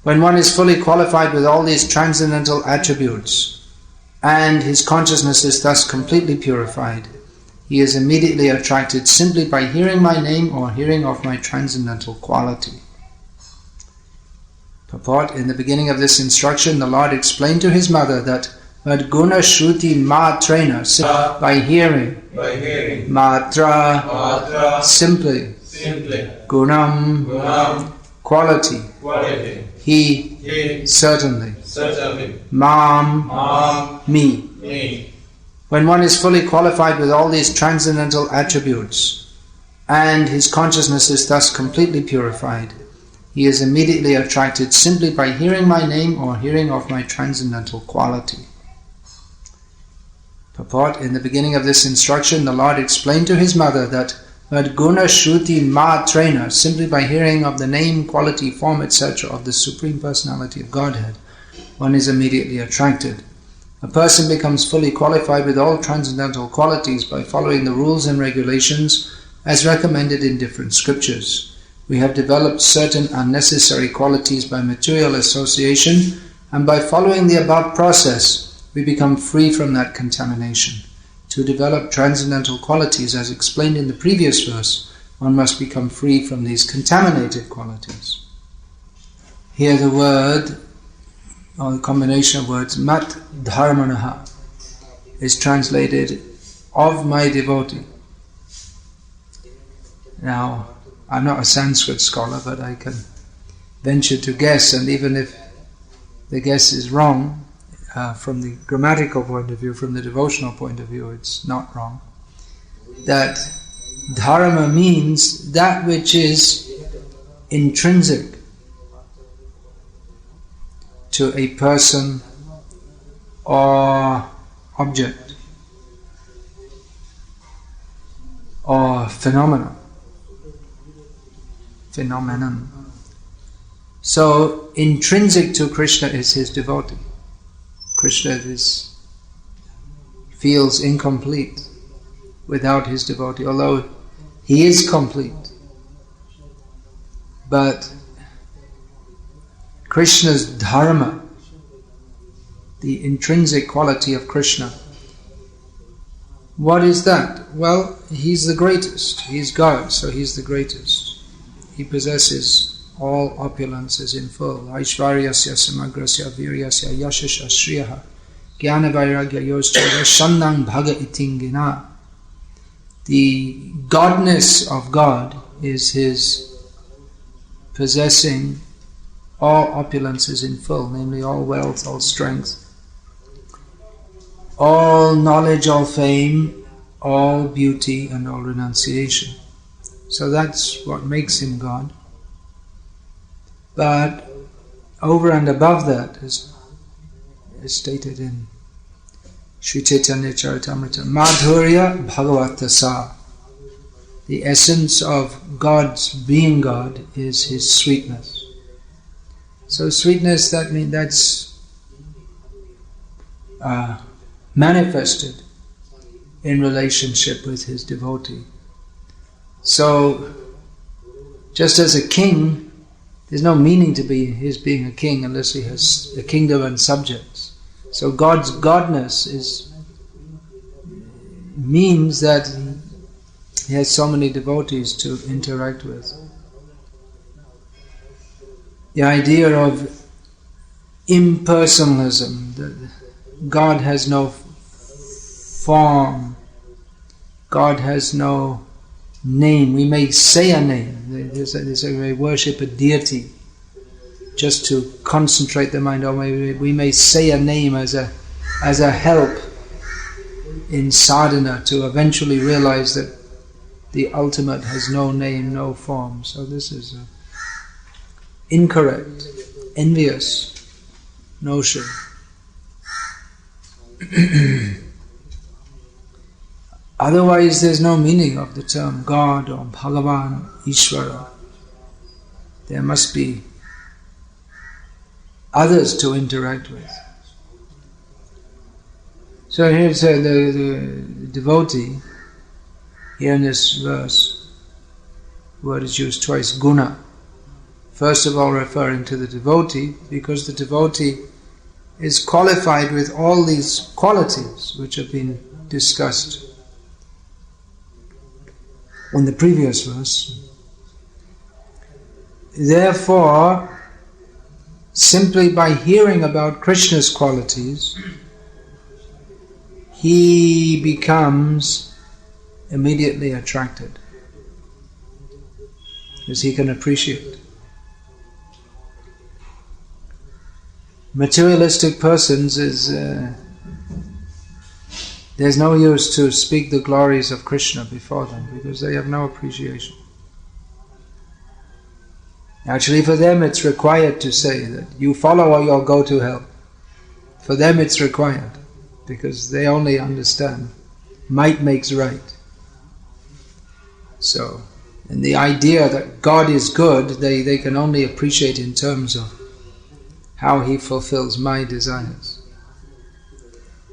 When one is fully qualified with all these transcendental attributes, and his consciousness is thus completely purified, he is immediately attracted simply by hearing my name or hearing of my transcendental quality. Purport: in the beginning of this instruction, the Lord explained to his mother that Madguna Shruti Matrena, by hearing, Matra, simply, Gunam, quality, he, certainly, Mam, me. When one is fully qualified with all these transcendental attributes, and his consciousness is thus completely purified, he is immediately attracted simply by hearing my name or hearing of my transcendental quality. Purport: in the beginning of this instruction, the Lord explained to his mother that Madguna Shruti Matrena, simply by hearing of the name, quality, form, etc. of the Supreme Personality of Godhead, one is immediately attracted. A person becomes fully qualified with all transcendental qualities by following the rules and regulations as recommended in different scriptures. We have developed certain unnecessary qualities by material association, and by following the above process, we become free from that contamination. To develop transcendental qualities, as explained in the previous verse, one must become free from these contaminated qualities. Here the word, or the combination of words, mat dharmanaha, is translated, of my devotee. Now, I'm not a Sanskrit scholar, but I can venture to guess, and even if the guess is wrong, from the grammatical point of view, from the devotional point of view, it's not wrong, that dharma means that which is intrinsic to a person or object or phenomenon. So, intrinsic to Krishna is his devotee. Krishna feels incomplete without his devotee, although he is complete. But Krishna's dharma, the intrinsic quality of Krishna, what is that? Well, he's the greatest. He's God, so he's the greatest. He possesses all opulences in full. Aishvaryasya samagrasya viryasya yashasya shriyaha jnana vairagya yoscha shandang bhaga itingina. The godness of God is his possessing all opulences in full, namely all wealth, all strength, all knowledge, all fame, all beauty, and all renunciation. So that's what makes him God. But over and above that, as stated in Sri Chaitanya Charitamrita, Madhurya Bhagavatasa, the essence of God's being God is his sweetness. So sweetness, that means that's manifested in relationship with his devotee. So, just as a king, there's no meaning to his being a king unless he has a kingdom and subjects. So God's godness means that he has so many devotees to interact with. The idea of impersonalism, that God has no form, God has no name. We may say a name. There's a way worship a deity just to concentrate the mind on. We may say a name as a help in sadhana to eventually realize that the ultimate has no name, no form. So this is an incorrect, envious notion. Otherwise, there's no meaning of the term God or Bhagavan, Ishvara. There must be others to interact with. So here's the devotee. Here in this verse, the word is used twice, guna. First of all referring to the devotee, because the devotee is qualified with all these qualities which have been discussed in the previous verse. Therefore, simply by hearing about Krishna's qualities, he becomes immediately attracted, because he can appreciate. Materialistic persons there's no use to speak the glories of Krishna before them, because they have no appreciation. Actually, for them it's required to say that you follow or you'll go to hell. For them it's required, because they only understand might makes right. So, and the idea that God is good, they can only appreciate in terms of how he fulfills my desires.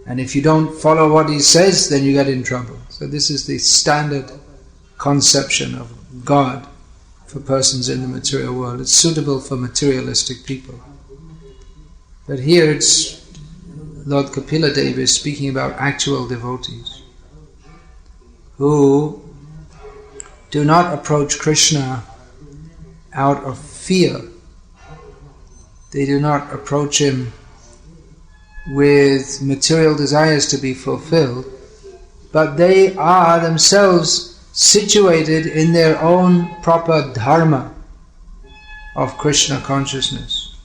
And if you don't follow what he says, then you get in trouble. So this is the standard conception of God for persons in the material world. It's suitable for materialistic people. But here it's Lord Kapila Deva is speaking about actual devotees who do not approach Krishna out of fear. They do not approach him with material desires to be fulfilled, but they are themselves situated in their own proper dharma of Krishna consciousness.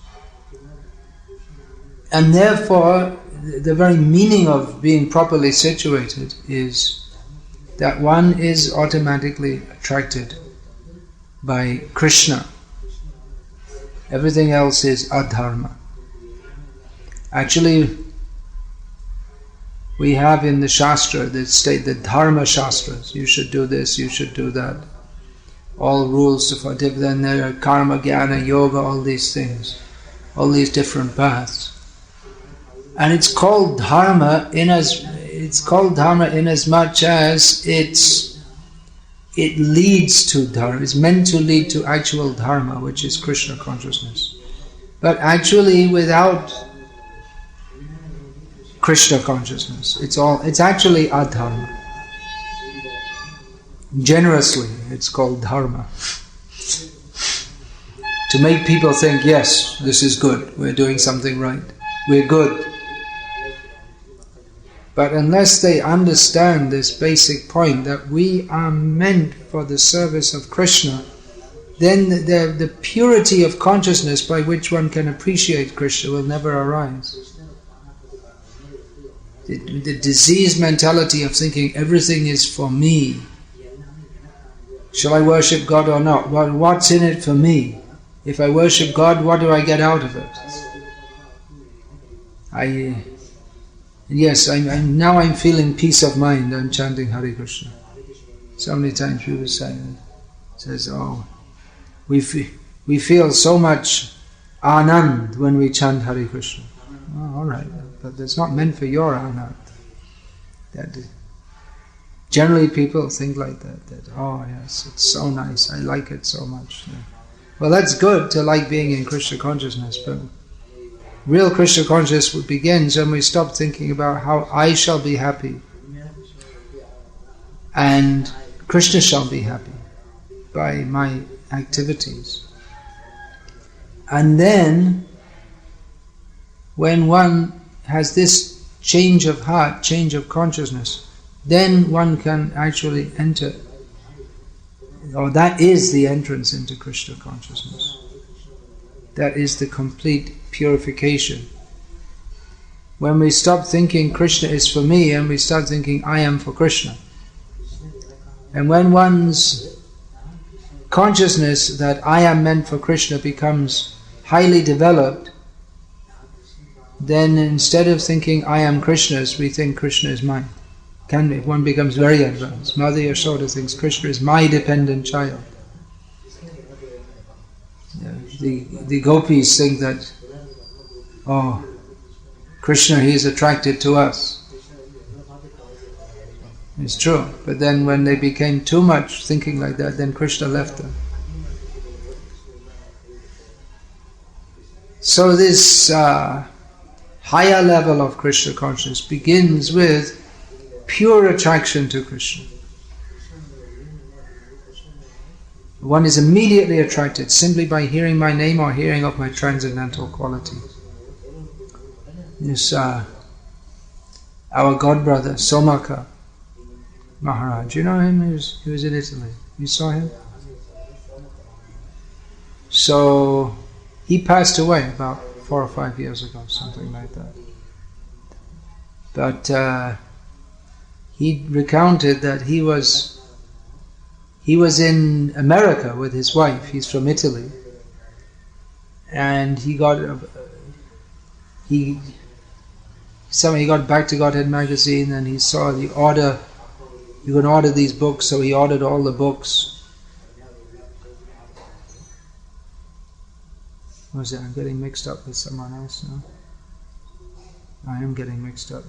And therefore, the very meaning of being properly situated is that one is automatically attracted by Krishna. Everything else is adharma. Actually, we have in the Shastra that state the Dharma Shastras. You should do this, you should do that. All rules for then there are karma, jnana, yoga, all these things. All these different paths. And it's called dharma in as much as it leads to dharma. It's meant to lead to actual dharma, which is Krishna consciousness. But actually, without Krishna consciousness, it's actually adharma. Generously, it's called dharma. To make people think, yes, this is good, we're doing something right, we're good. But unless they understand this basic point that we are meant for the service of Krishna, then the purity of consciousness by which one can appreciate Krishna will never arise. The diseased mentality of thinking everything is for me. Shall I worship God or not? Well, what's in it for me? If I worship God, what do I get out of it? Yes, I'm feeling peace of mind. I'm chanting Hare Krishna. So many times people say, oh, we feel so much anand when we chant Hare Krishna. Oh, all right, but it's not meant for your anand. Generally, people think like that. Oh yes, it's so nice. I like it so much. Well, that's good to like being in Krishna consciousness, but real Krishna consciousness begins when we stop thinking about how I shall be happy and Krishna shall be happy by my activities. And then, when one has this change of heart, change of consciousness, then one can actually enter, or that is the entrance into Krishna consciousness. That is the complete purification. When we stop thinking Krishna is for me and we start thinking I am for Krishna. And when one's consciousness that I am meant for Krishna becomes highly developed, then instead of thinking I am Krishna's, we think Krishna is mine. One becomes very advanced. Mother Yashoda thinks Krishna is my dependent child. The gopis think that, oh, Krishna, he is attracted to us. It's true, but then when they became too much thinking like that, then Krishna left them. So this higher level of Krishna consciousness begins with pure attraction to Krishna. One is immediately attracted simply by hearing my name or hearing of my transcendental quality. This our godbrother Somaka Maharaj, you know him? He was in Italy. You saw him? So he passed away about 4 or 5 years ago, something like that. But he recounted that he was in America with his wife. He's from Italy, and he got Back to Godhead magazine, and he saw the order. You can order these books, so he ordered all the books. What was it? I'm getting mixed up with someone else now. I am getting mixed up.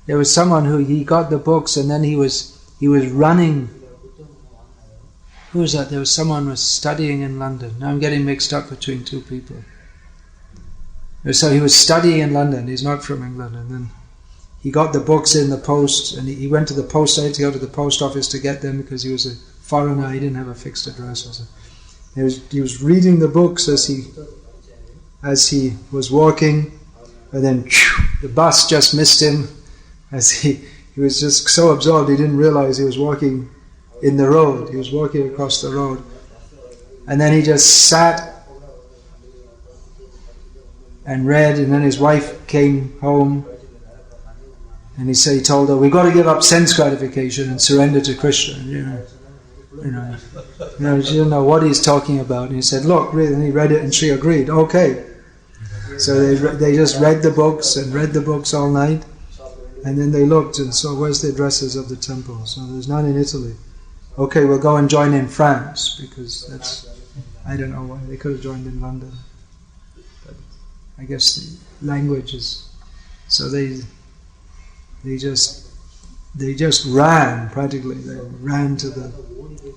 There was someone who he got the books, and then he was running. Who was that? There was someone who was studying in London. Now I'm getting mixed up between two people. So he was studying in London. He's not from England, and then he got the books in the post, and he went to the post. I had to go to the post office to get them because he was a foreigner. He didn't have a fixed address. He was reading the books as he was walking, and then the bus just missed him. As he was just so absorbed, he didn't realize he was walking in the road. He was walking across the road, and then he just sat and read. And then his wife came home, and he told her, "We've got to give up sense gratification and surrender to Krishna." She didn't know what he's talking about. And he said, "Look," and he read it, and she agreed. Okay. So they just read the books and read the books all night, and then they looked and saw, where's the addresses of the temple? So there's none in Italy. Okay, we'll go and join in France, because I don't know why, they could have joined in London. But I guess the language is, so they just ran, practically. They ran to the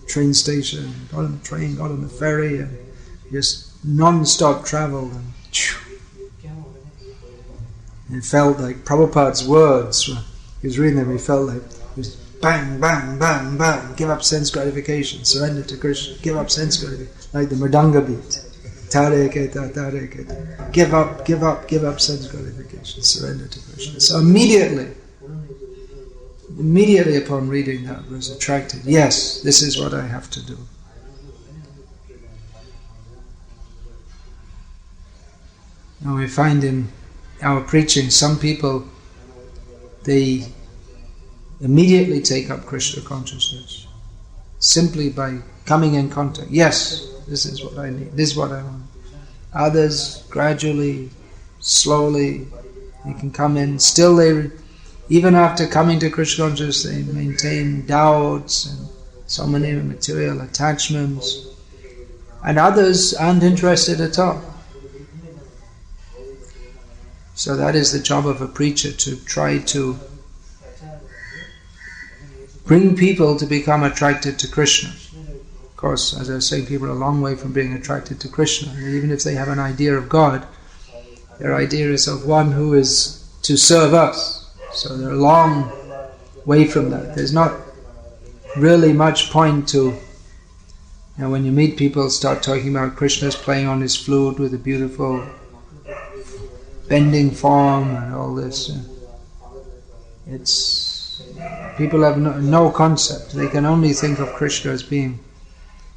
train station, got on the train, got on the ferry, and just non-stop traveled. And it felt like Prabhupada's words, he was reading them, he felt like it was bang, bang, bang, bang, give up sense gratification, surrender to Krishna, give up sense gratification, like the mridanga beat. Tare keta, tare keta. Give up sense gratification, surrender to Krishna. So immediately upon reading that, was attracted. Yes, this is what I have to do. Now we find in our preaching, some people, they immediately take up Krishna consciousness simply by coming in contact. Yes, this is what I need, this is what I want. Others, gradually, slowly, they can come in. Still, even after coming to Krishna consciousness, they maintain doubts and so many material attachments. And others aren't interested at all. So that is the job of a preacher, to try to bring people to become attracted to Krishna. Of course, as I was saying, people are a long way from being attracted to Krishna. And even if they have an idea of God, their idea is of one who is to serve us. So they're a long way from that. There's not really much point to, when you meet people, start talking about Krishna's playing on his flute with a beautiful bending form and all this. People have no concept. They can only think of Krishna as being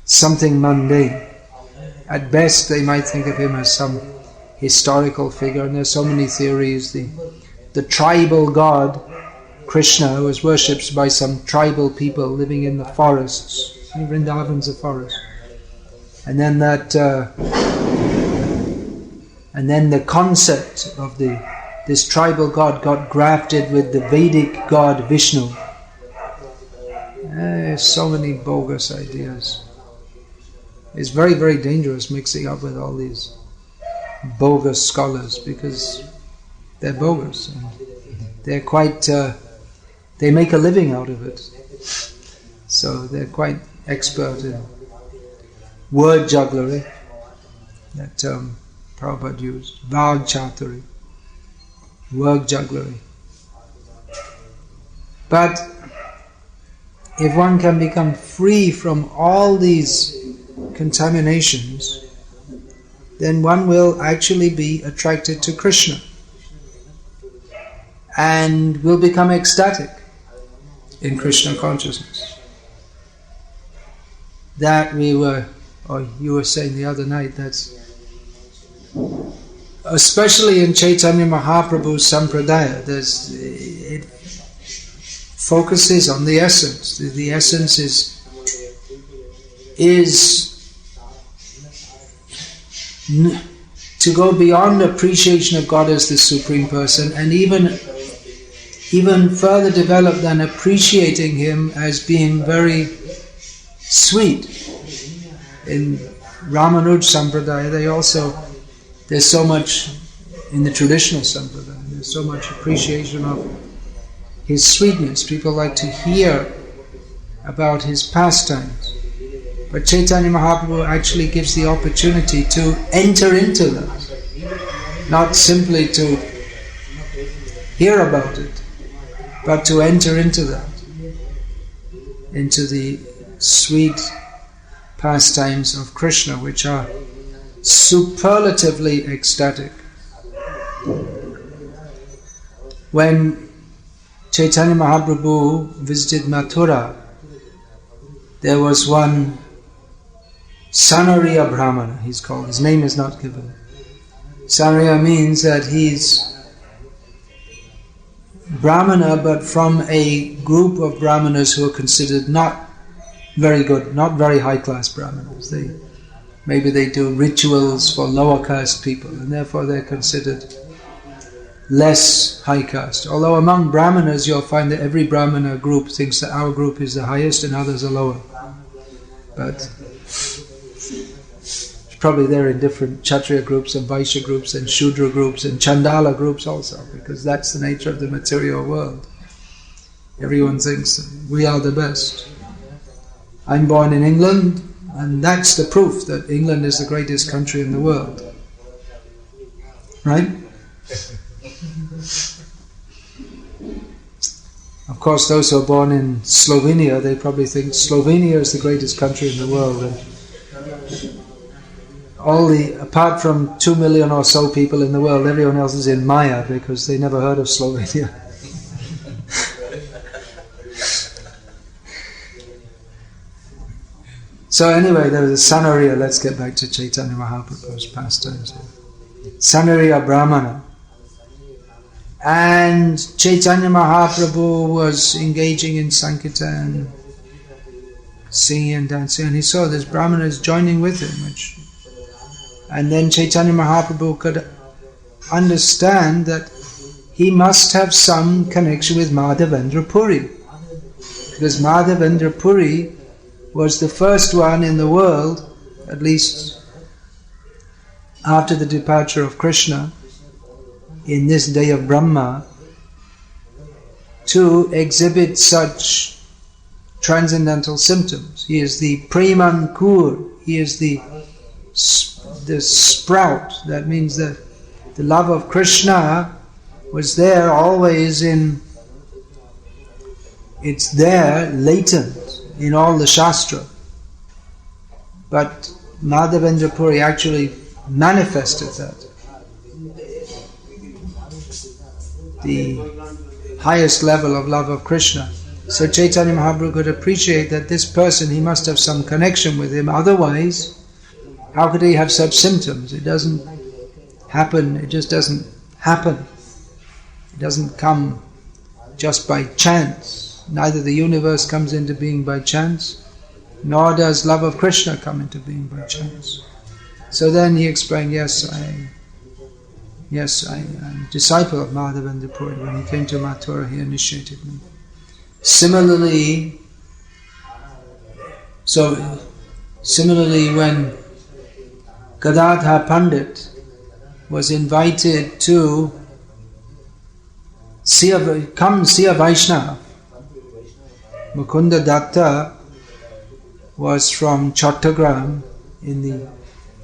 something mundane. At best, they might think of him as some historical figure, and there's so many theories. The tribal god Krishna was worshipped by some tribal people living in the forests. Vrindavan's a forest, and then the concept of this tribal god got grafted with the Vedic god Vishnu. There's so many bogus ideas. It's very, very dangerous mixing up with all these bogus scholars, because they're bogus and they're quite. They make a living out of it, so they're quite expert in word jugglery, that term Prabhupada used, Vag Chaturi, word jugglery. But if one can become free from all these contaminations, then one will actually be attracted to Krishna and will become ecstatic in Krishna consciousness. That you were saying the other night, that's especially in Chaitanya Mahaprabhu's Sampradaya, it focuses on the essence. The essence is to go beyond appreciation of God as the Supreme Person, and even further develop than appreciating Him as being very sweet. In Ramanuj Sampradaya, there's so much, in the traditional Sampradaya, there's so much appreciation of His sweetness. People like to hear about His pastimes. But Chaitanya Mahaprabhu actually gives the opportunity to enter into that. Not simply to hear about it, but to enter into that. Into the sweet pastimes of Krishna, which are superlatively ecstatic. When Chaitanya Mahaprabhu visited Mathura, there was one Sanariya Brahmana, he's called. His name is not given. Sanariya means that he's Brahmana, but from a group of Brahmanas who are considered not very good, not very high-class Brahmanas. Maybe they do rituals for lower caste people, and therefore they're considered less high caste. Although among Brahmanas you'll find that every Brahmana group thinks that our group is the highest and others are lower. But it's probably there in different Kshatriya groups and Vaishya groups and Shudra groups and Chandala groups also, because that's the nature of the material world. Everyone thinks we are the best. I'm born in England, and that's the proof that England is the greatest country in the world. Right? Of course, those who are born in Slovenia, they probably think Slovenia is the greatest country in the world. And apart from 2 million or so people in the world, everyone else is in Maya because they never heard of Slovenia. So anyway, there was a Sanariya. Let's get back to Chaitanya Mahaprabhu's pastimes here. Sanariya Brahmana. And Chaitanya Mahaprabhu was engaging in Sankirtan, singing and dancing, and he saw this Brahmanas joining with him. And then Chaitanya Mahaprabhu could understand that he must have some connection with Madhavendra Puri. Because Madhavendra Puri was the first one in the world, at least after the departure of Krishna, in this day of Brahma, to exhibit such transcendental symptoms. He is the Premankur, he is the sprout. That means that the love of Krishna was there always it's there latent in all the Shastra. But Madhavendra Puri actually manifested that. The highest level of love of Krishna. So Chaitanya Mahaprabhu could appreciate that this person, he must have some connection with him, otherwise how could he have such symptoms? It doesn't happen, it just doesn't happen. It doesn't come just by chance. Neither the universe comes into being by chance, nor does love of Krishna come into being by chance. So then he explained, yes, I'm a disciple of Madhavendra Puri. When he came to Mathura, he initiated me. Similarly, when Gadadhar Pandit was invited to come see a Vaishnava, Mukunda Datta was from Chattogram in the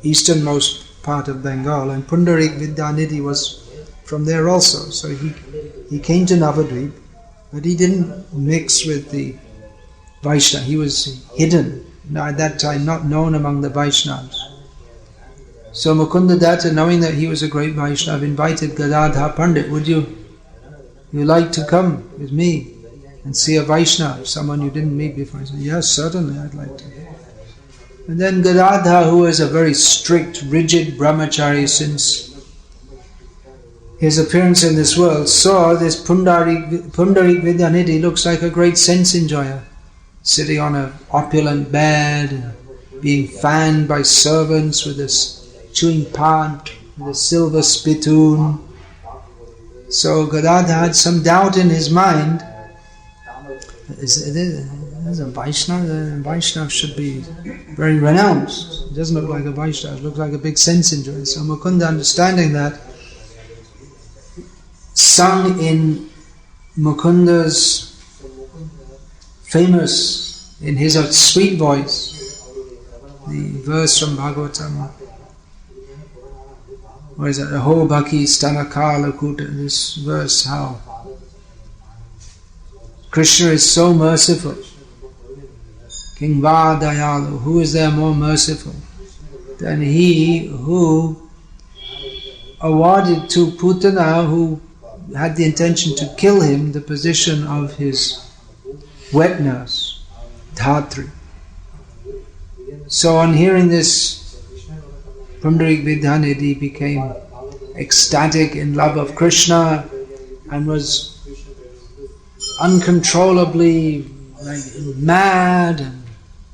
easternmost part of Bengal, and Pundarik Vidyanidhi was from there also. So he came to Navadvip, but he didn't mix with the Vaishnava. He was hidden, at that time not known among the Vaishnavas. So Mukunda Datta, knowing that he was a great Vaishnava, invited Gadadhar Pandit, would you like to come with me and see a Vaishnava, someone you didn't meet before? He said, yes, certainly, I'd like to. And then Gadadhar, who was a very strict, rigid brahmachari since his appearance in this world, saw this Pundarik Vidyanidhi looks like a great sense enjoyer, sitting on an opulent bed, being fanned by servants with this chewing pan, with a silver spittoon. So Gadadhar had some doubt in his mind. Is a Vaishnava? The Vaishnava should be very renounced. It doesn't look like a Vaishnava, it looks like a big sense enjoyer. So Mukunda, understanding that, sung in Mukunda's famous, in his sweet voice, the verse from Bhagavatam, what is it? Aho bhaki stanakala kuta, this verse, how Krishna is so merciful. King Va Dayalu, who is there more merciful than he who awarded to Putana, who had the intention to kill him, the position of his wet nurse, Dhatri. So on hearing this, Pundarik Vidyanidhi became ecstatic in love of Krishna and was uncontrollably mad and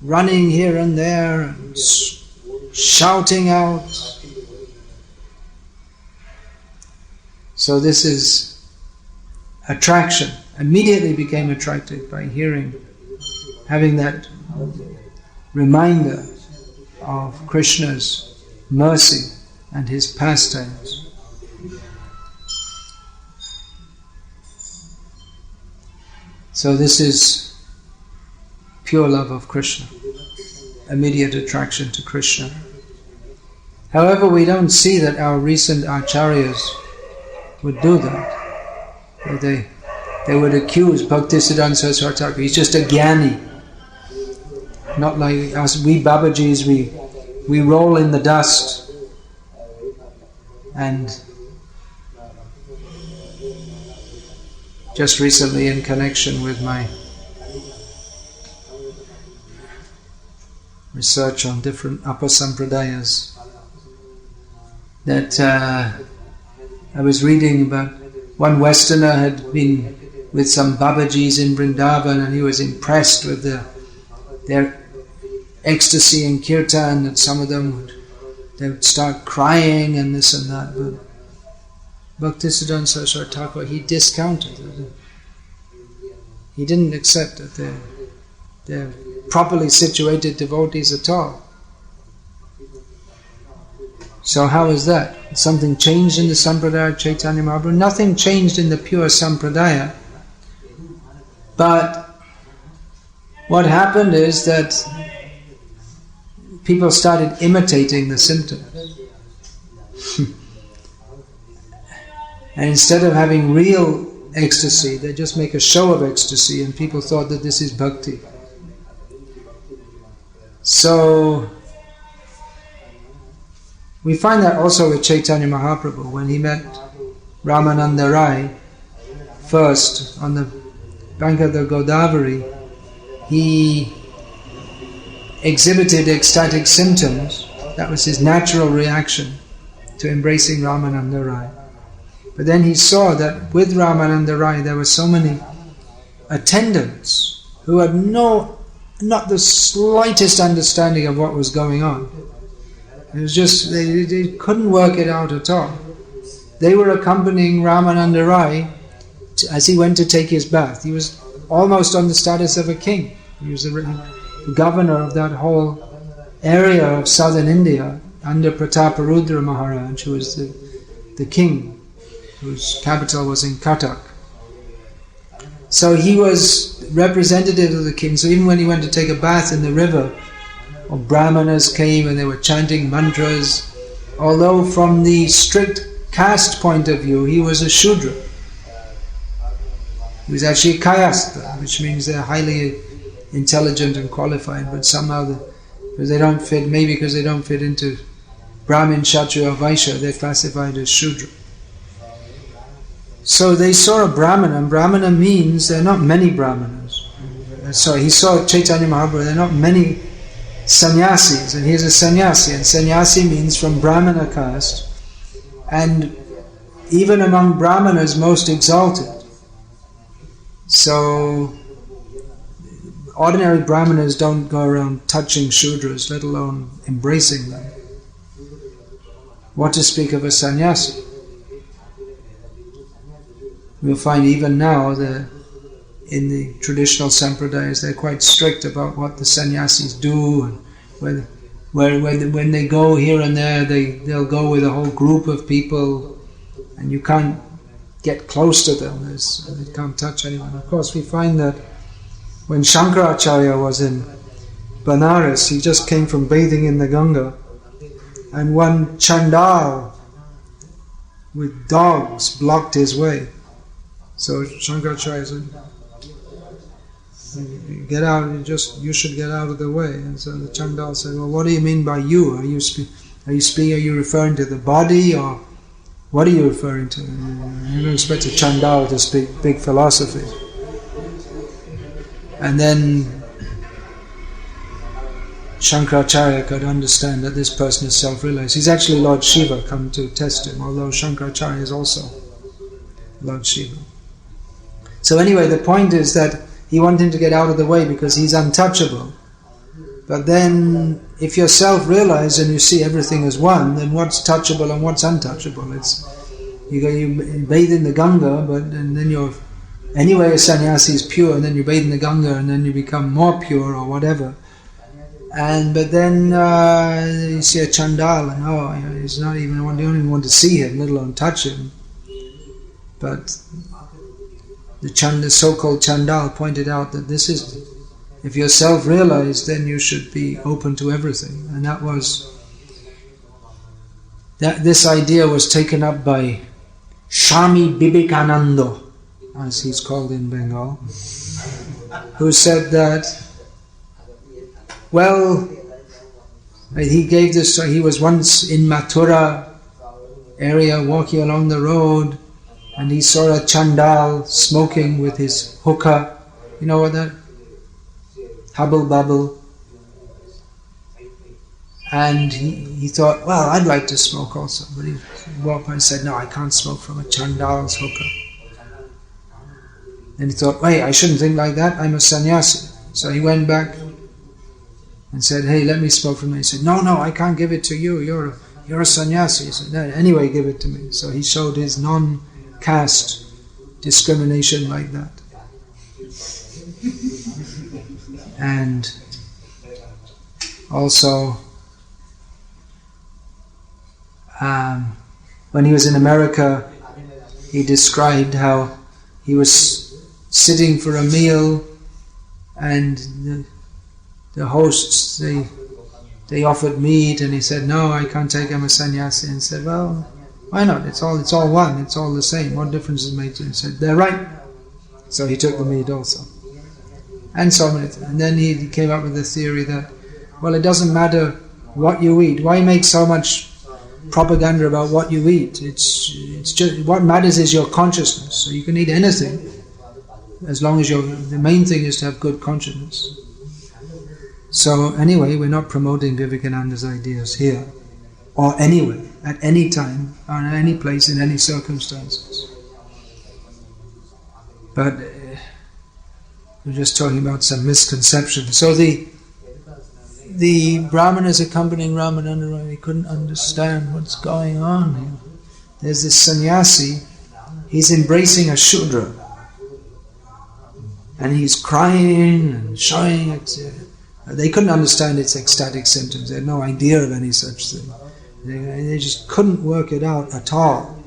running here and there and shouting out. So this is attraction. Immediately became attracted by having that reminder of Krishna's mercy and his pastimes. So this is pure love of Krishna, immediate attraction to Krishna. However, we don't see that our recent acharyas would do that. They would accuse Bhaktisiddhanta Saraswati Thakur, he's just a jnani. Not like us, we Babajis, we roll in the dust. And just recently, in connection with my research on different upper sampradayas, that I was reading about one Westerner had been with some Babajis in Vrindavan, and he was impressed with their ecstasy and kirtan, that some of them would start crying and this and that. But Bhaktisiddhanta Saraswati Thakur, he discounted it. He didn't accept that they're properly situated devotees at all. So how is that? Something changed in the Sampradaya of Chaitanya Mahaprabhu? Nothing changed in the pure Sampradaya. But what happened is that people started imitating the symptoms. And instead of having real ecstasy, they just make a show of ecstasy, and people thought that this is bhakti. So we find that also with Chaitanya Mahaprabhu. When he met Ramananda Rai first on the bank of the Godavari, he exhibited ecstatic symptoms. That was his natural reaction to embracing Ramananda Rai. But then he saw that with Ramananda Rai there were so many attendants who had not the slightest understanding of what was going on. It was just, they couldn't work it out at all. They were accompanying Ramananda Rai as he went to take his bath. He was almost on the status of a king. He was the governor of that whole area of southern India under Prataparudra Maharaj, who was the king, whose capital was in Cuttack. So he was representative of the king. So even when he went to take a bath in the river, or Brahmanas came and they were chanting mantras. Although from the strict caste point of view, he was a Shudra. He was actually Kayastha, which means they're highly intelligent and qualified, but somehow because they don't fit, maybe because they don't fit into Brahmin, Kshatriya or Vaishya, they're classified as Shudra. So they saw a Brahmana, and Brahmana means there are not many Brahmanas. Sorry, he saw Chaitanya Mahaprabhu, there are not many sannyasis, and he's a sannyasi, and sannyasi means from Brahmana caste, and even among Brahmanas most exalted. So ordinary Brahmanas don't go around touching Shudras, let alone embracing them. What to speak of a sannyasi? We'll find even now that in the traditional sampradayas they're quite strict about what the sannyasis do, and when they go here and there they'll go with a whole group of people and you can't get close to them, they can't touch anyone. Of course we find that when Shankaracharya was in Banaras, he just came from bathing in the Ganga, and one Chandal with dogs blocked his way. So Shankaracharya said, "Get out! You should get out of the way." And so the Chandal said, "Well, what do you mean by you? Are you referring to the body, or what are you referring to? You don't expect a Chandal to speak big philosophy." And then Shankaracharya could understand that this person is self-realized. He's actually Lord Shiva come to test him, although Shankaracharya is also Lord Shiva. So anyway, the point is that he wanted him to get out of the way because he's untouchable. But then, if you're self-realized and you see everything as one, then what's touchable and what's untouchable? You bathe in the Ganga, and then you're anyway a sannyasi is pure, and then you bathe in the Ganga, and then you become more pure or whatever. But then you see a Chandal, and he's not even. You don't even want to see him, let alone touch him. But the so-called Chandal pointed out that if you're self-realized, then you should be open to everything. And this idea was taken up by Swami Vivekananda, as he's called in Bengal, who said that, he was once in Mathura area walking along the road, and he saw a Chandal smoking with his hookah. You know what that? Hubble bubble. And he thought, well, I'd like to smoke also. But he walked by and said, no, I can't smoke from a Chandal's hookah. And he thought, wait, I shouldn't think like that, I'm a sannyasi. So he went back and said, hey, let me smoke from there. He said, no, I can't give it to you, you're a sannyasi. He said, no, anyway, give it to me. So he showed his non-caste discrimination like that. And also, when he was in America, he described how he was sitting for a meal, and the hosts, they offered meat, and he said, no, I can't take, I'm a sannyasi. And he said, well, why not? It's all one, it's all the same. What difference does it make to you? He said, they're right. So he took the meat also. And so many things. And then he came up with the theory that, well, it doesn't matter what you eat. Why make so much propaganda about what you eat? It's just, what matters is your consciousness. So you can eat anything, as long as the main thing is to have good consciousness. So anyway, we're not promoting Vivekananda's ideas here, or anywhere, at any time, or in any place, in any circumstances. But we're just talking about some misconceptions. So the Brahmanas accompanying Ramananda, they couldn't understand what's going on here. There's this sannyasi, he's embracing a Shudra, and he's crying and showing it. They couldn't understand its ecstatic symptoms. They had no idea of any such thing. They just couldn't work it out at all.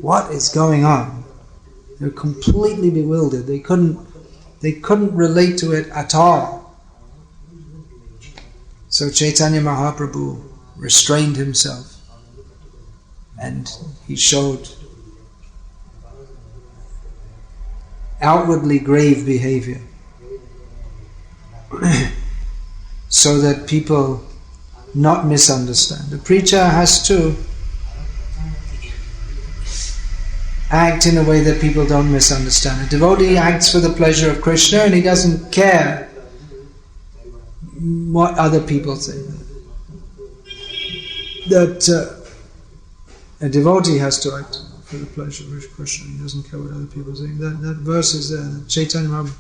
What is going on? They're completely bewildered. They couldn't relate to it at all. So Chaitanya Mahaprabhu restrained himself and he showed outwardly grave behavior so that people not misunderstand. The preacher has to act in a way that people don't misunderstand. A devotee acts for the pleasure of Krishna and he doesn't care what other people think. That a devotee has to act for the pleasure of Krishna. He doesn't care what other people think. That verse is there. Chaitanya Mahaprabhu.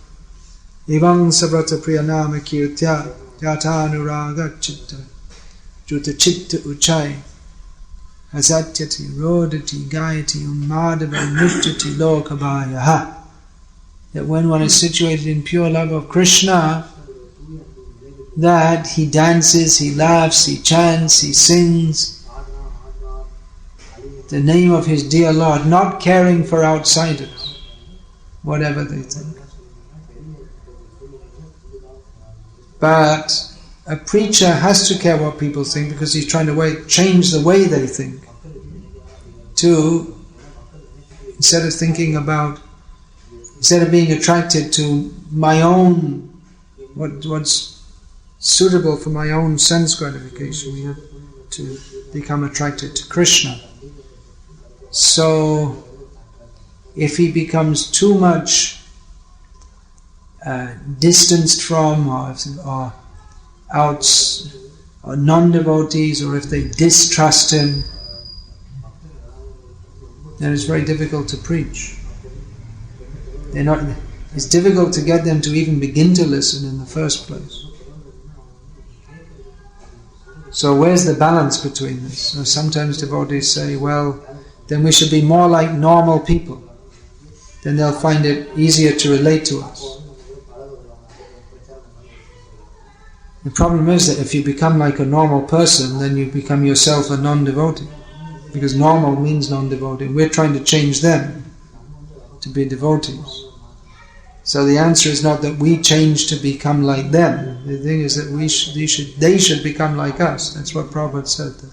Evam savrata priyanama kirtya yata anuraga chitta juta chitta uchai asatyati rodati gayati unmadava nujjati lokabhayaha. That when one is situated in pure love of Krishna, that he dances, he laughs, he chants, he sings the name of his dear Lord, not caring for outsiders, whatever they think. But a preacher has to care what people think because he's trying to change the way they think. Instead of being attracted to my own, what's suitable for my own sense gratification, we have to become attracted to Krishna. So, if he becomes too much distanced from, or non-devotees, or if they distrust him, then it's very difficult to preach. It's difficult to get them to even begin to listen in the first place. So where's the balance between this? So sometimes devotees say, well, then we should be more like normal people. Then they'll find it easier to relate to us. The problem is that if you become like a normal person, then you become yourself a non-devotee. Because normal means non-devotee. We're trying to change them to be devotees. So the answer is not that we change to become like them. The thing is that they should become like us. That's what Prabhupada said.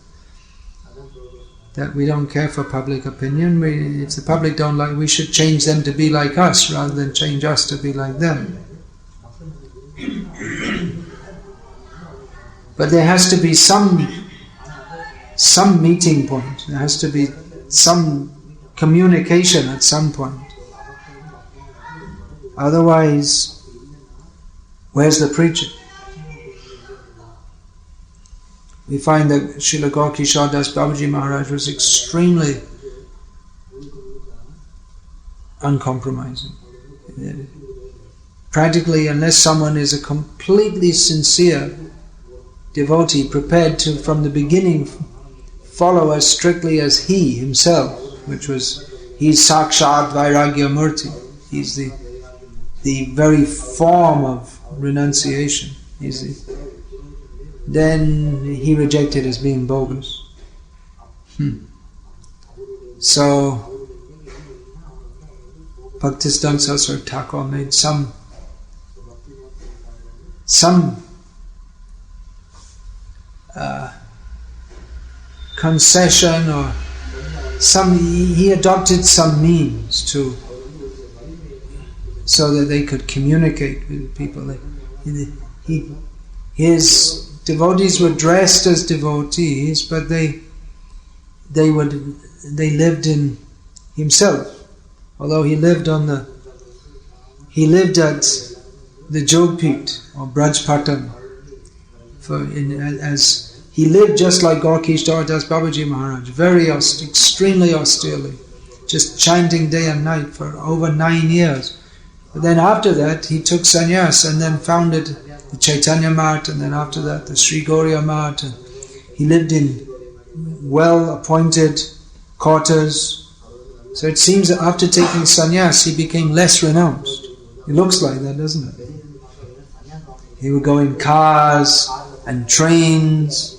That we don't care for public opinion. If the public don't like, we should change them to be like us rather than change us to be like them. But there has to be some meeting point. There has to be some communication at some point. Otherwise, where's the preaching? We find that Srila Gaurkishore Das Babaji Maharaj was extremely uncompromising. Practically, unless someone is a completely sincere devotee, prepared to, from the beginning, follow as strictly as he himself, he's Sakshat Vairagya Murti. He's the very form of renunciation. Then he rejected as being bogus. So Bhaktisiddhanta Saraswati Thakur made some concession, or he adopted some means so that they could communicate with people. His devotees were dressed as devotees, but they lived in himself. Although he lived at the Jogpit or Brajpatan, as he lived just like Gaurkishore Das Babaji Maharaj, extremely austerely, just chanting day and night for over 9 years. But then after that, he took sannyas and then founded the Chaitanya Mat, and then after that, the Sri Gauriya Mat. And he lived in well-appointed quarters. So it seems that after taking sannyas, he became less renounced. It looks like that, doesn't it? He would go in cars and trains.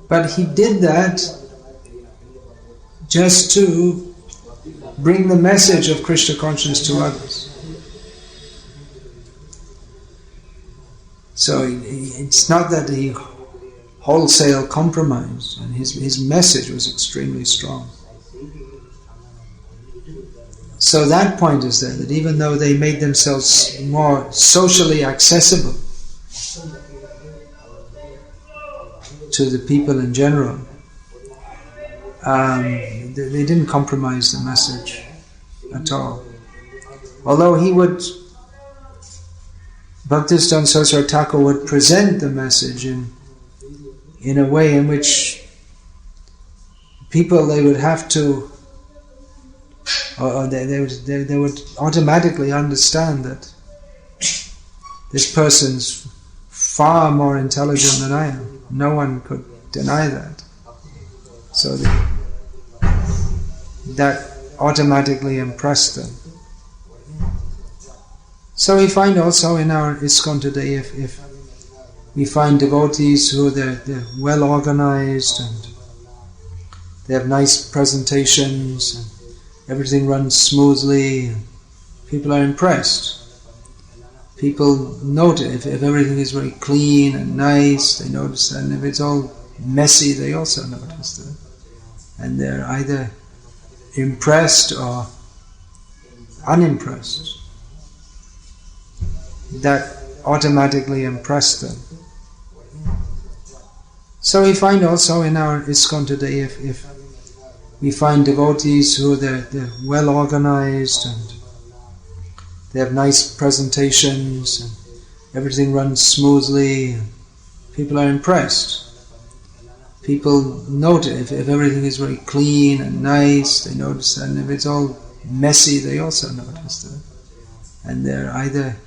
But he did that just to bring the message of Krishna consciousness to others. So it's not that he wholesale compromised, and his message was extremely strong. So that point is there, that even though they made themselves more socially accessible to the people in general, they didn't compromise the message at all. Although Bhaktisiddhanta Saraswati Thakur would present the message in a way in which people, they would have to, or they would automatically understand that this person's far more intelligent than I am. No one could deny that. So that automatically impressed them. So we find also in our ISKCON today, if we find devotees who they're well organized and they have nice presentations and everything runs smoothly, and people are impressed. People note it. If everything is very clean and nice, they notice that. And if it's all messy, they also notice that. And they're either impressed or unimpressed. That automatically impressed them. So we find also in our ISKCON today, if we find devotees who they're well organized and they have nice presentations and everything runs smoothly, and people are impressed. People note it. If everything is very clean and nice, they notice that. And if it's all messy, they also notice that. And they're either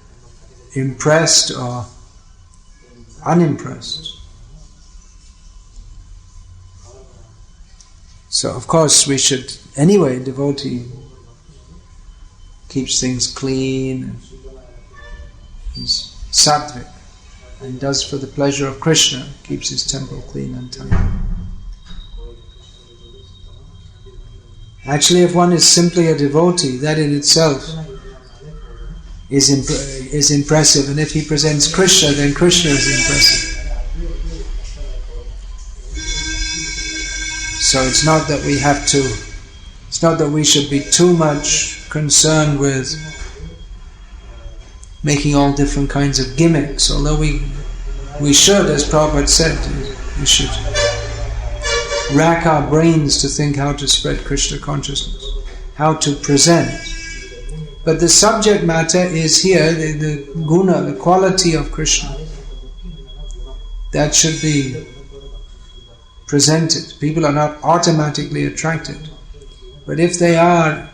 impressed or unimpressed. So of course we should, anyway, devotee keeps things clean and he's sattvic and does for the pleasure of Krishna, keeps his temple clean and tidy. Actually, if one is simply a devotee, that in itself is impressive, and if he presents Krishna, then Krishna is impressive. So it's not that we should be too much concerned with making all different kinds of gimmicks, although we should, as Prabhupada said, we should rack our brains to think how to spread Krishna consciousness, how to present. But the subject matter is here, the guna, the quality of Krishna. That should be presented. People are not automatically attracted. But if they are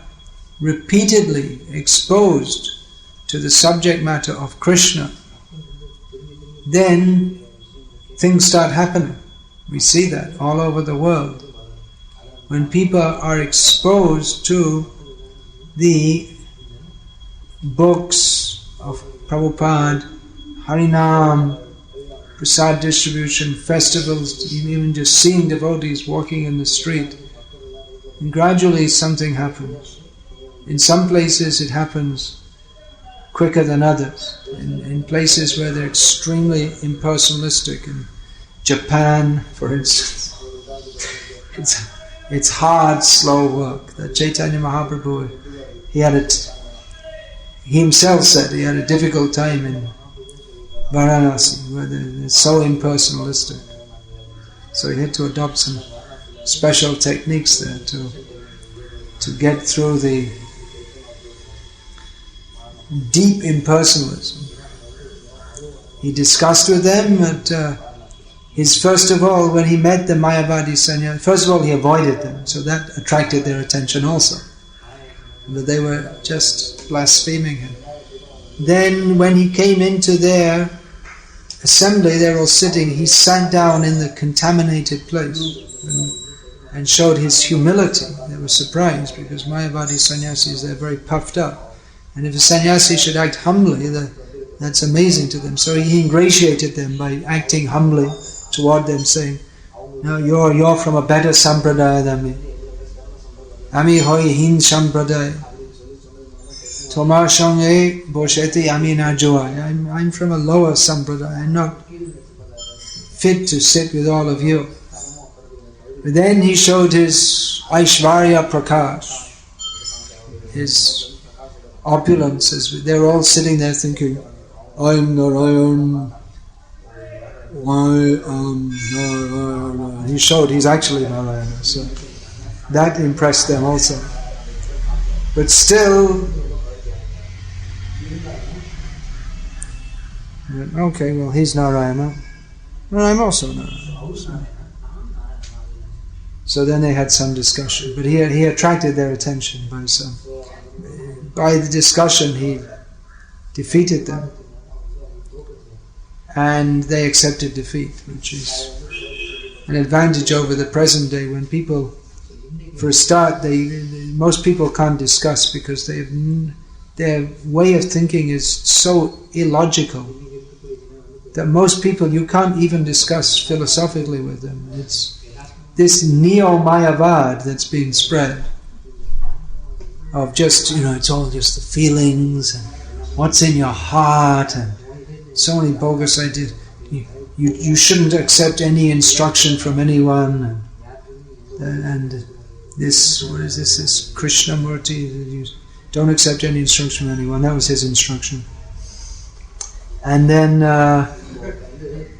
repeatedly exposed to the subject matter of Krishna, then things start happening. We see that all over the world. When people are exposed to the books of Prabhupada, Harinam, Prasad distribution, festivals, even just seeing devotees walking in the street, and gradually something happens. In some places it happens quicker than others. In places where they're extremely impersonalistic, in Japan, for instance, it's hard, slow work. That Chaitanya Mahaprabhu, he himself said he had a difficult time in Varanasi, where they're so impersonalistic. So he had to adopt some special techniques there to get through the deep impersonalism. He discussed with them that first of all, when he met the Mayavadi sannyasi, first of all he avoided them, so that attracted their attention also. But they were just blaspheming him. Then when he came into their assembly, they were all sitting, he sat down in the contaminated place and showed his humility. They were surprised because Mayavadi sannyasis, they're very puffed up. And if a sannyasi should act humbly, that's amazing to them. So he ingratiated them by acting humbly toward them, saying, "No, you're from a better sampradaya than me. Ami hoi hin sampradaya." Tomar Shonge Bosheti Amina Joa. I'm from a lower sampradaya. I'm not fit to sit with all of you. But then he showed his Aishvarya Prakash, his opulences. They're all sitting there thinking, I'm Narayan, I am Narayana. He showed he's actually Narayana, so that impressed them also. But still, okay, well, he's Narayana, and I'm also Narayana. So then they had some discussion, but he attracted their attention by the discussion. He defeated them, and they accepted defeat, which is an advantage over the present day when people, for a start, most people can't discuss because their way of thinking is so illogical that most people you can't even discuss philosophically with them. It's this neo-mayavad that's being spread of just, it's all just the feelings and what's in your heart and so many bogus ideas. You shouldn't accept any instruction from anyone and this, what is this Krishnamurti, you don't accept any instruction from anyone. That was his instruction. And then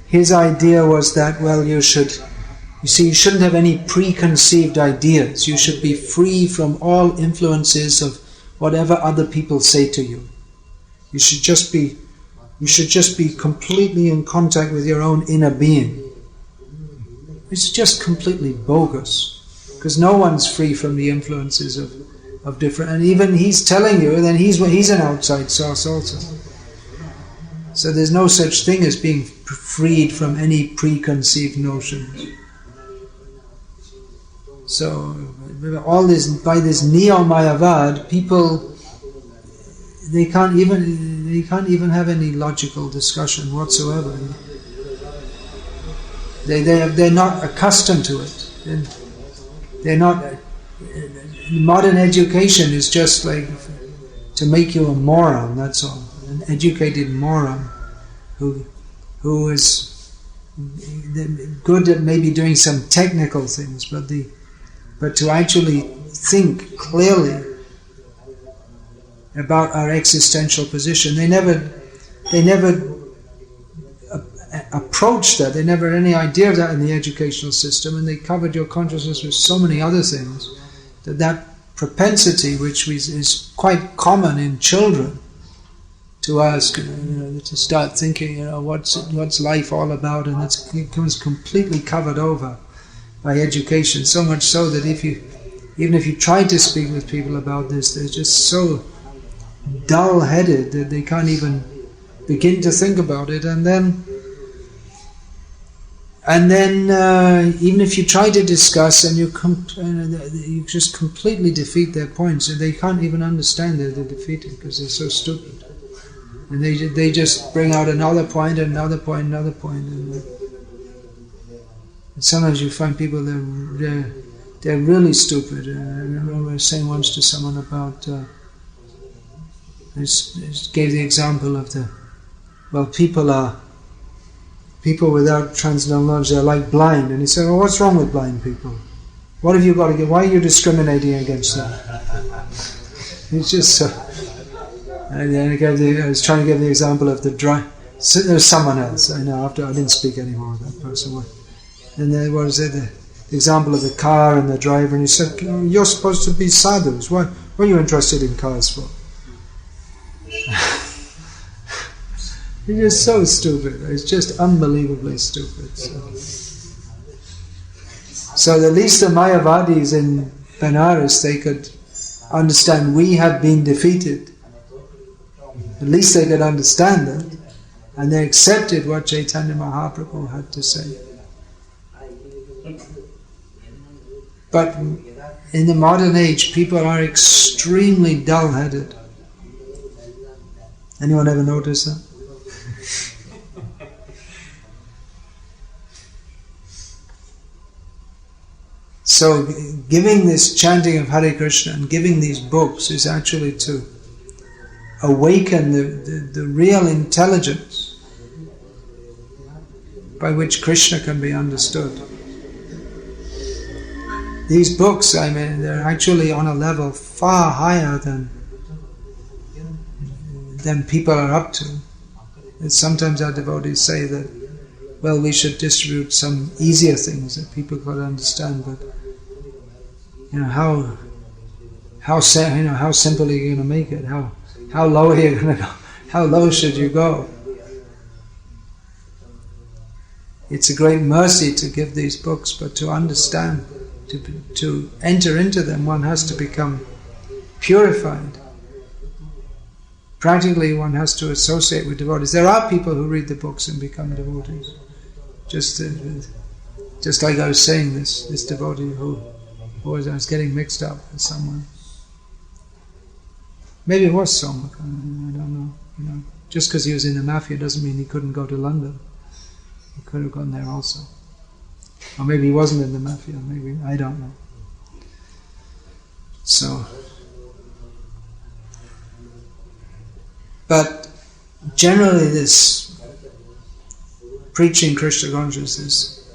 his idea was that, well, you shouldn't have any preconceived ideas. You should be free from all influences of whatever other people say to you. You should just be completely in contact with your own inner being. It's just completely bogus, because no one's free from the influences of different. And even he's telling you, then he's an outside source also. So there's no such thing as being freed from any preconceived notions. So all this, by this neo-mayavad, people they can't even have any logical discussion whatsoever. They're not accustomed to it. They're not. Modern education is just like to make you a moron. That's all. An educated moron who is good at maybe doing some technical things, but to actually think clearly about our existential position, they never approached that. They never had any idea of that in the educational system, and they covered your consciousness with so many other things that propensity, which is quite common in children, to ask, to start thinking, what's life all about, and it becomes completely covered over by education. So much so that even if you try to speak with people about this, they're just so dull-headed that they can't even begin to think about it. And then even if you try to discuss and you just completely defeat their points, and they can't even understand that they're defeated because they're so stupid. And they just bring out another point, another point, another point. And sometimes you find people they're really stupid. I remember I was saying once to someone about. I just gave the example of people without transcendental knowledge, they're like blind. And he said, well, what's wrong with blind people? What have you got to get? Why are you discriminating against them? It's just so. And then I was trying to give the example of there's someone else. I know, I didn't speak anymore with that person. And then what was it? The example of the car and the driver. And he said, you're supposed to be sadhus. What are you interested in cars for? It's just so stupid. It's just unbelievably stupid. So at least the Mayavadis in Benares, they could understand we have been defeated. At least they could understand that. And they accepted what Chaitanya Mahaprabhu had to say. But in the modern age, people are extremely dull-headed. Anyone ever notice that? So giving this chanting of Hare Krishna and giving these books is actually to awaken the real intelligence by which Krishna can be understood. These books, I mean, they're actually on a level far higher than people are up to. And sometimes our devotees say that, well, we should distribute some easier things that people could understand, but how simple are you going to make it? How low are you going to go? How low should you go? It's a great mercy to give these books, but to understand, to enter into them, one has to become purified. Practically, one has to associate with devotees. There are people who read the books and become devotees. Just like I was saying, this devotee who I was getting mixed up with someone. Maybe it was Somak, I don't know. Just because he was in the mafia doesn't mean he couldn't go to London. He could have gone there also. Or maybe he wasn't in the mafia, maybe, I don't know. So, but generally this preaching Krishna consciousness,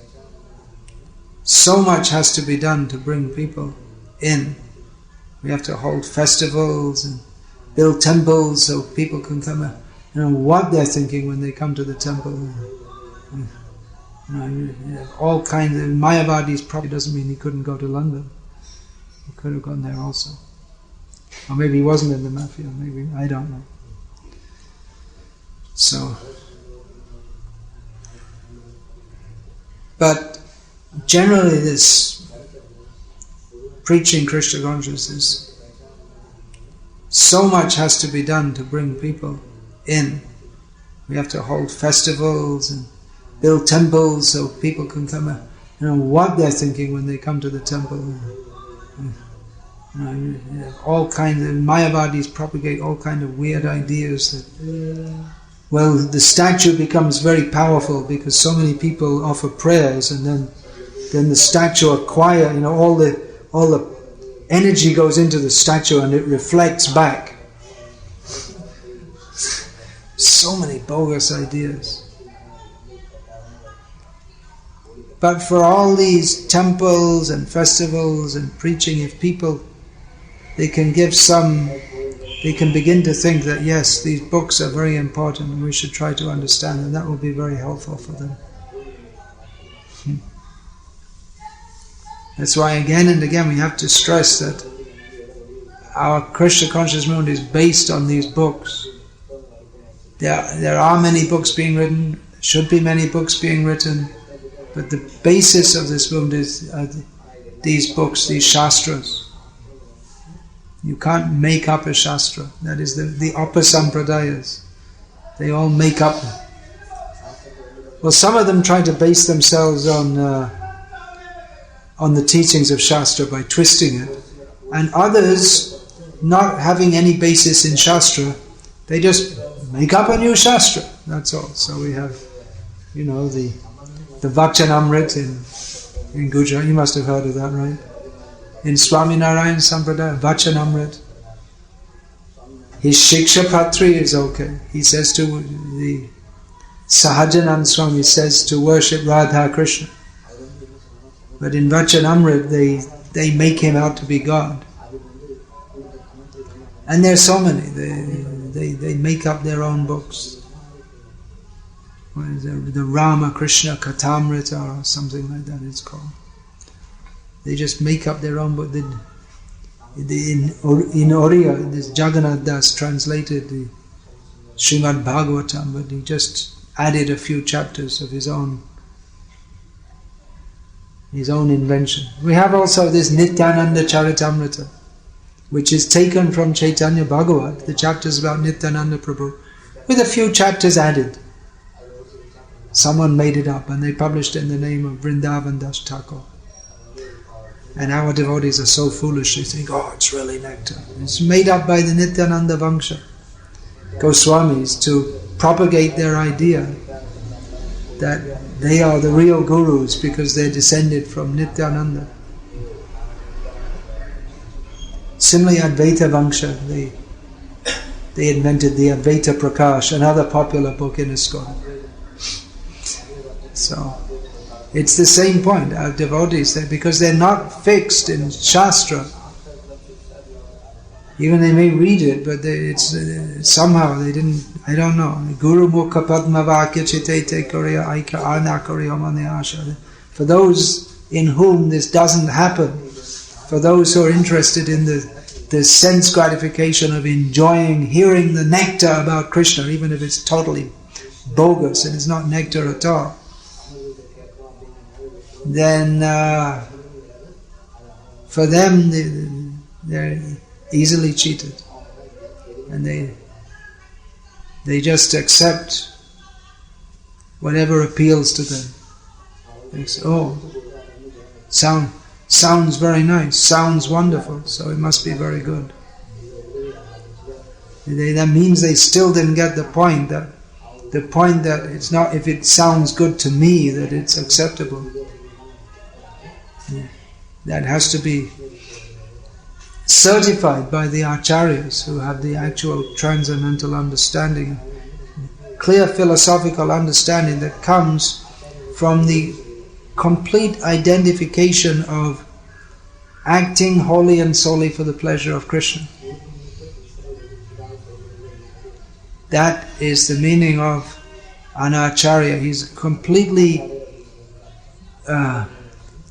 so much has to be done to bring people in. We have to hold festivals and build temples so people can come and what they're thinking when they come to the temple. All kinds of Mayavadis probably doesn't mean he couldn't go to London. He could have gone there also. Or maybe he wasn't in the mafia, maybe, I don't know. So, but generally this preaching Krishna consciousness, so much has to be done to bring people in. We have to hold festivals and build temples so people can come and what they're thinking when they come to the temple. All kinds of Mayavadis propagate all kinds of weird ideas that, well, the statue becomes very powerful because so many people offer prayers, and then the statue acquire, all the energy goes into the statue and it reflects back. So many bogus ideas. But for all these temples and festivals and preaching, if people, they can begin to think that yes, these books are very important and we should try to understand them, that will be very helpful for them. That's why again and again we have to stress that our Krishna conscious movement is based on these books. There are many books being written, should be many books being written, but the basis of this movement is these books, these shastras. You can't make up a shastra. That is the Upasampradayas. They all make up. Well, some of them try to base themselves on the teachings of Shastra by twisting it, and others, not having any basis in Shastra, they just make up a new Shastra, that's all. So we have, the Vachanamrit in Gujarat, you must have heard of that, right? In Swaminarayan Sampradaya, Vachanamrit. His Shiksha Patri is okay. He says to the Sahajanand Swami says to worship Radha Krishna. But in Vachanamrit, they make him out to be God. And there's so many. They make up their own books. What is it? The Rama Krishna Katamrita or something like that it's called. They just make up their own book. In Oriya, this Jagannath Das translated the Srimad Bhagavatam, but he just added a few chapters of his own invention. We have also this Nityananda Charitamrita, which is taken from Chaitanya Bhagavat, the chapters about Nityananda Prabhu, with a few chapters added. Someone made it up and they published it in the name of Vrindavan Das Thakur. And our devotees are so foolish, they think, oh, it's really nectar. It's made up by the Nityananda Vangsha Goswamis to propagate their idea that they are the real gurus because they're descended from Nityananda. Similarly, Advaita Vangsha, they invented the Advaita Prakash, another popular book in ISKCON. So, it's the same point. Our devotees, because they're not fixed in Shastra. Even they may read it, but somehow they didn't, I don't know. Guru Mukha Padma Vakya Chitete Korea Aika Arna Korea Asha. For those in whom this doesn't happen, for those who are interested in the sense gratification of enjoying, hearing the nectar about Krishna, even if it's totally bogus and it's not nectar at all, then for them they're easily cheated, and they just accept whatever appeals to them. They say, oh, sounds very nice, sounds wonderful, so it must be very good. That means they still didn't get the point that it's not if it sounds good to me that it's acceptable. That has to be certified by the acharyas who have the actual transcendental understanding, clear philosophical understanding that comes from the complete identification of acting wholly and solely for the pleasure of Krishna. That is the meaning of an acharya. He's completely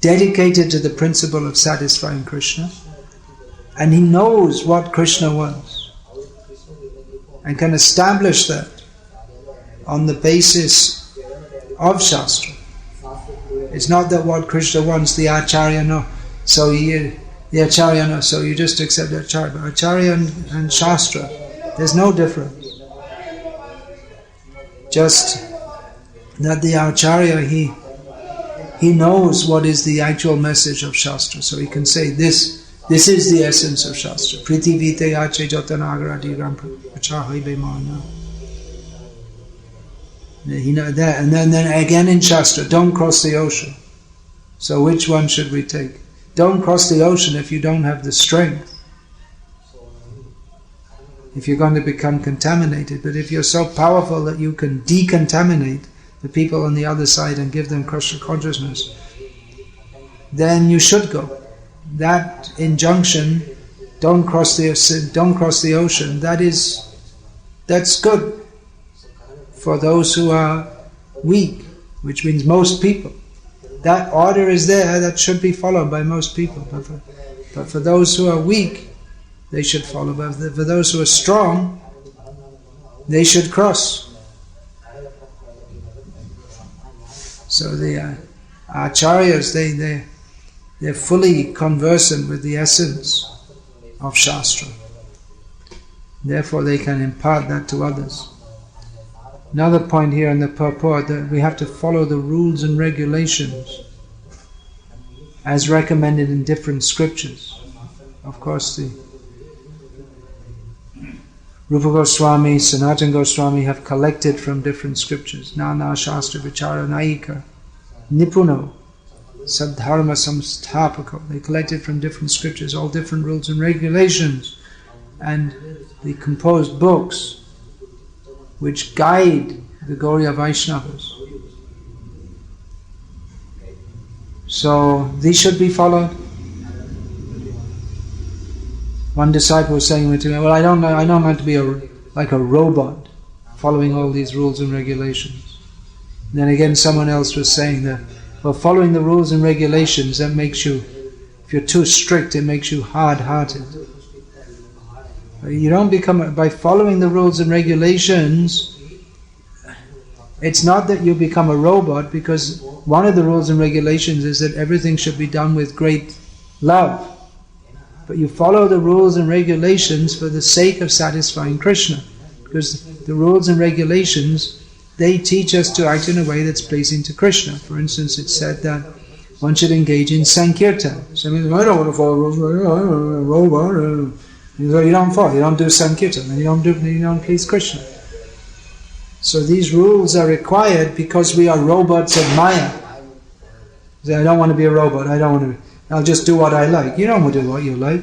dedicated to the principle of satisfying Krishna, and he knows what Krishna wants and can establish that on the basis of Shastra. It's not that what Krishna wants, the Acharya knows, so the Acharya knows, so you just accept the Acharya. But Acharya and Shastra, there's no difference. Just that the Acharya, he knows what is the actual message of Shastra, so he can say this is the essence of Shastra. Priti vite ache jotanagaradi ram achahai bemana. You know that, and then again in Shastra, don't cross the ocean. So which one should we take? Don't cross the ocean if you don't have the strength. If you're going to become contaminated, but if you're so powerful that you can decontaminate the people on the other side and give them Krishna consciousness, then you should go. That injunction, don't cross the ocean, that's good for those who are weak, which means most people. That order is there, that should be followed by most people. But for those who are weak, they should follow. But for those who are strong, they should cross. So the acharyas, they're fully conversant with the essence of Shastra. Therefore they can impart that to others. Another point here in the purport, that we have to follow the rules and regulations as recommended in different scriptures. Of course, the Rupa Goswami, Sanatana Goswami have collected from different scriptures. Nana Shastra Vichara Naika, Nipuno, Sadharma Samsthapako. They collected from different scriptures, all different rules and regulations, and they composed books which guide the Gauriya Vaishnavas. So these should be followed. One disciple was saying to me, well, I don't want to be like a robot following all these rules and regulations. And then again someone else was saying that, well, following the rules and regulations, that makes you, if you're too strict, it makes you hard-hearted. You don't become, by following the rules and regulations, it's not that you become a robot, because one of the rules and regulations is that everything should be done with great love. But you follow the rules and regulations for the sake of satisfying Krishna, because the rules and regulations, they teach us to act in a way that's pleasing to Krishna. For instance, it's said that one should engage in Sankirtan. So I don't want to follow rules, I'm a robot. So you don't follow, you don't do Sankirtan, and you don't please Krishna. So these rules are required because we are robots of Maya. You say, I don't want to be a robot, I'll just do what I like. You don't want to do what you like.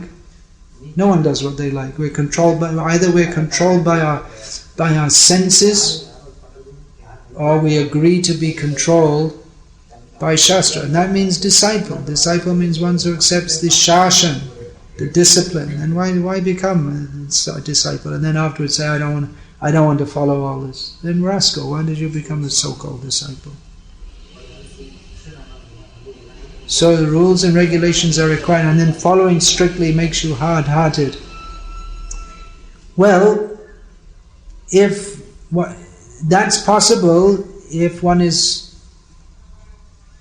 No one does what they like. We're controlled by our senses, or we agree to be controlled by Shastra. And that means disciple. Disciple means one who accepts the shashan, the discipline. And why become a disciple? And then afterwards say, I don't want to follow all this. Then rascal, why did you become a so-called disciple? So the rules and regulations are required, and then following strictly makes you hard-hearted. Well, that's possible if one is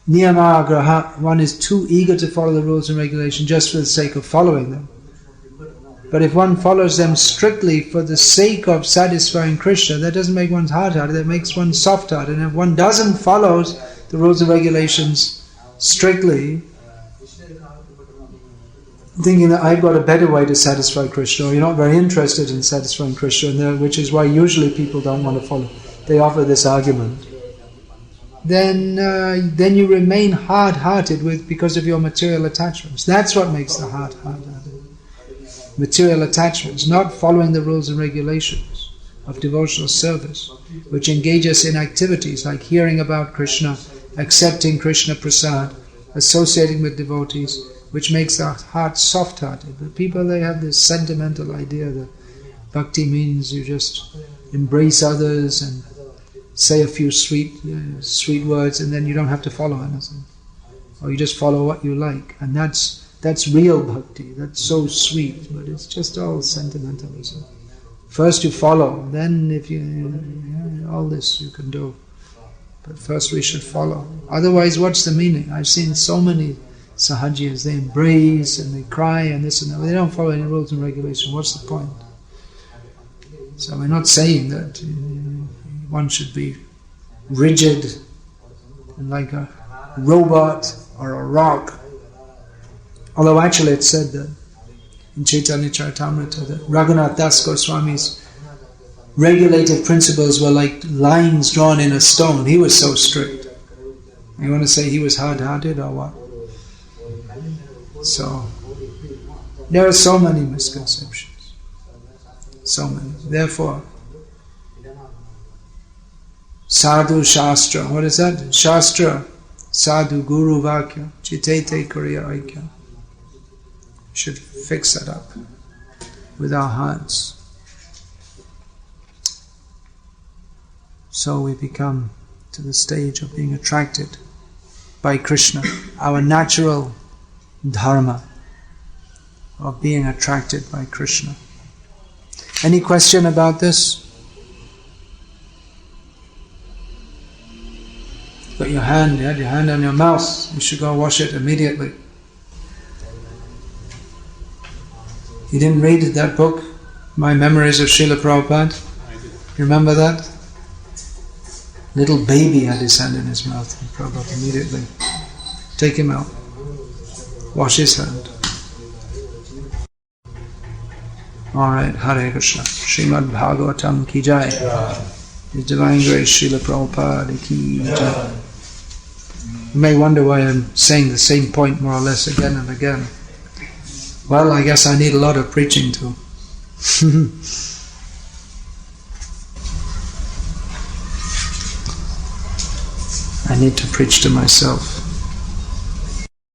niyamagraha, one is too eager to follow the rules and regulations just for the sake of following them. But if one follows them strictly for the sake of satisfying Krishna, that doesn't make one hard-hearted, that makes one soft-hearted. And if one doesn't follow the rules and regulations strictly, thinking that I've got a better way to satisfy Krishna, or you're not very interested in satisfying Krishna, which is why usually people don't want to follow. They offer this argument. Then you remain hard-hearted because of your material attachments. That's what makes the heart hard-hearted. Material attachments, not following the rules and regulations of devotional service, which engage us in activities like hearing about Krishna, accepting Krishna prasad, associating with devotees, which makes our heart soft-hearted. But people, they have this sentimental idea that bhakti means you just embrace others and say a few sweet words, and then you don't have to follow anything, or you just follow what you like, and that's real bhakti. That's so sweet, but it's just all sentimentalism. First you follow, then if all this you can do. But first we should follow. Otherwise, what's the meaning? I've seen so many sahajiyas, they embrace and they cry and this and that. They don't follow any rules and regulations. What's the point? So we're not saying that one should be rigid and like a robot or a rock. Although actually it's said that in Chaitanya Charitamrita that Raghunath Das Goswami's regulative principles were like lines drawn in a stone. He was so strict. You want to say he was hard-hearted or what? So, there are so many misconceptions. So many. Therefore, sadhu shastra. What is that? Shastra, sadhu guru vakya, chitete kuriya aikya. Should fix that up with our hearts. So we become to the stage of being attracted by Krishna, our natural dharma of being attracted by Krishna. Any question about this? You had your hand on your mouth, you should go wash it immediately. You didn't read that book, My Memories of Srila Prabhupada? You remember that? Little baby had his hand in his mouth, and Prabhupada immediately take him out, wash his hand. Alright, Hare Krishna. Srimad Bhagavatam ki jai. His Divine Grace Srila Prabhupada ki jai. You may wonder why I'm saying the same point more or less again and again. Well, I guess I need a lot of preaching too. I need to preach to myself.